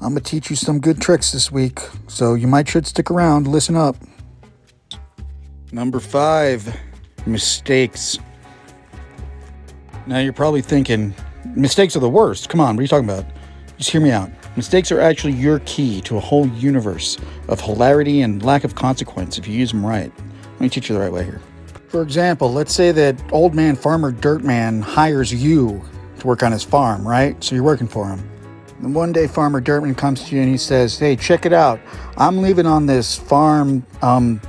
I'm gonna teach you some good tricks this week, so you should stick around, listen up. Number 5, mistakes. Now you're probably thinking, mistakes are the worst. Come on, what are you talking about? Just hear me out. Mistakes are actually your key to a whole universe of hilarity and lack of consequence if you use them right. Let me teach you the right way here. For example, let's say that old man Farmer Dirtman hires you to work on his farm, right? So you're working for him. And one day Farmer Dirtman comes to you and he says, hey, check it out. I'm leaving on this farm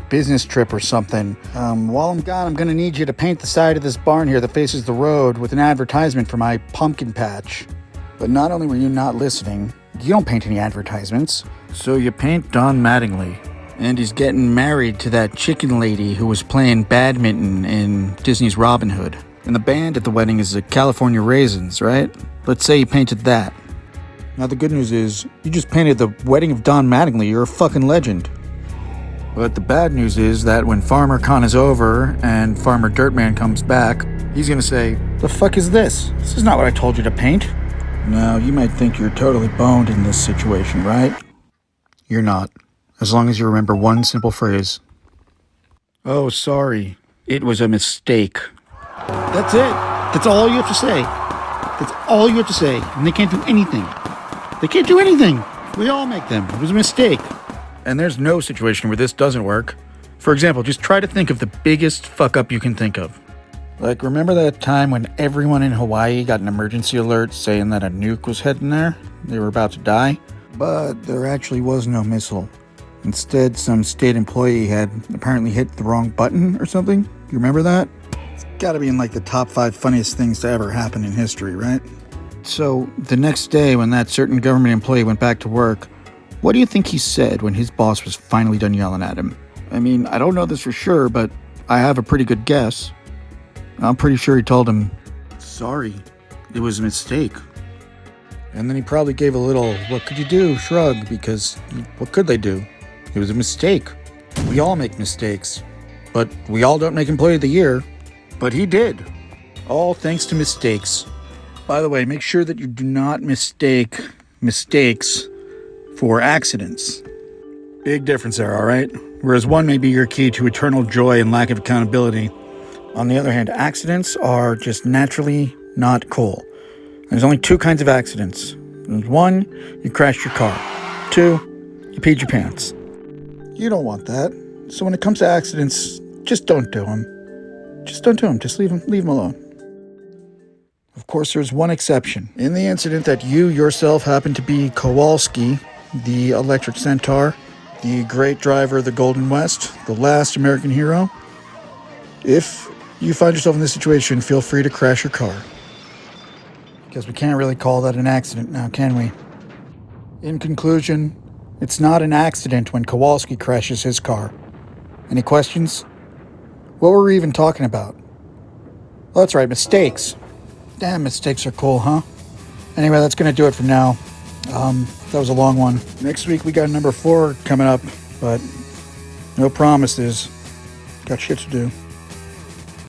business trip or something. While I'm gone, I'm going to need you to paint the side of this barn here that faces the road with an advertisement for my pumpkin patch. But not only were you not listening, you don't paint any advertisements. So you paint Don Mattingly. And he's getting married to that chicken lady who was playing badminton in Disney's Robin Hood. And the band at the wedding is the California Raisins, right? Let's say you painted that. Now the good news is, you just painted the wedding of Don Mattingly. You're a fucking legend. But the bad news is that when Farmer Con is over and Farmer Dirtman comes back, he's gonna say, the fuck is this? This is not what I told you to paint. Now, you might think you're totally boned in this situation, right? You're not. As long as you remember one simple phrase. Oh, sorry. It was a mistake. That's it. That's all you have to say. That's all you have to say. And they can't do anything. They can't do anything. We all make them. It was a mistake. And there's no situation where this doesn't work. For example, just try to think of the biggest fuck up you can think of. Like, remember that time when everyone in Hawaii got an emergency alert saying that a nuke was heading there? They were about to die? But there actually was no missile. Instead, some state employee had apparently hit the wrong button or something. You remember that? It's gotta be in like the top 5 funniest things to ever happen in history, right? So, the next day when that certain government employee went back to work, what do you think he said when his boss was finally done yelling at him? I mean, I don't know this for sure, but I have a pretty good guess. I'm pretty sure he told him, sorry, it was a mistake. And then he probably gave a little, what could you do, shrug, because what could they do? It was a mistake. We all make mistakes, but we all don't make Employee of the Year. But he did. All thanks to mistakes. By the way, make sure that you do not mistake mistakes for accidents. Big difference there, all right? Whereas one may be your key to eternal joy and lack of accountability. On the other hand, accidents are just naturally not cool. There's only 2 kinds of accidents. There's 1, you crashed your car. 2, you peed your pants. You don't want that. So when it comes to accidents, just don't do them. Just don't do them. Just leave them alone. Of course, there's one exception. In the incident that you yourself happen to be Kowalski, the electric centaur, the great driver of the Golden West, the last American hero, if you find yourself in this situation, feel free to crash your car. Because we can't really call that an accident now, can we? In conclusion, it's not an accident when Kowalski crashes his car. Any questions? What were we even talking about? Oh, that's right, mistakes. Damn, mistakes are cool, huh? Anyway, that's going to do it for now. That was a long one. Next week we got number 4 coming up, but no promises. Got shit to do.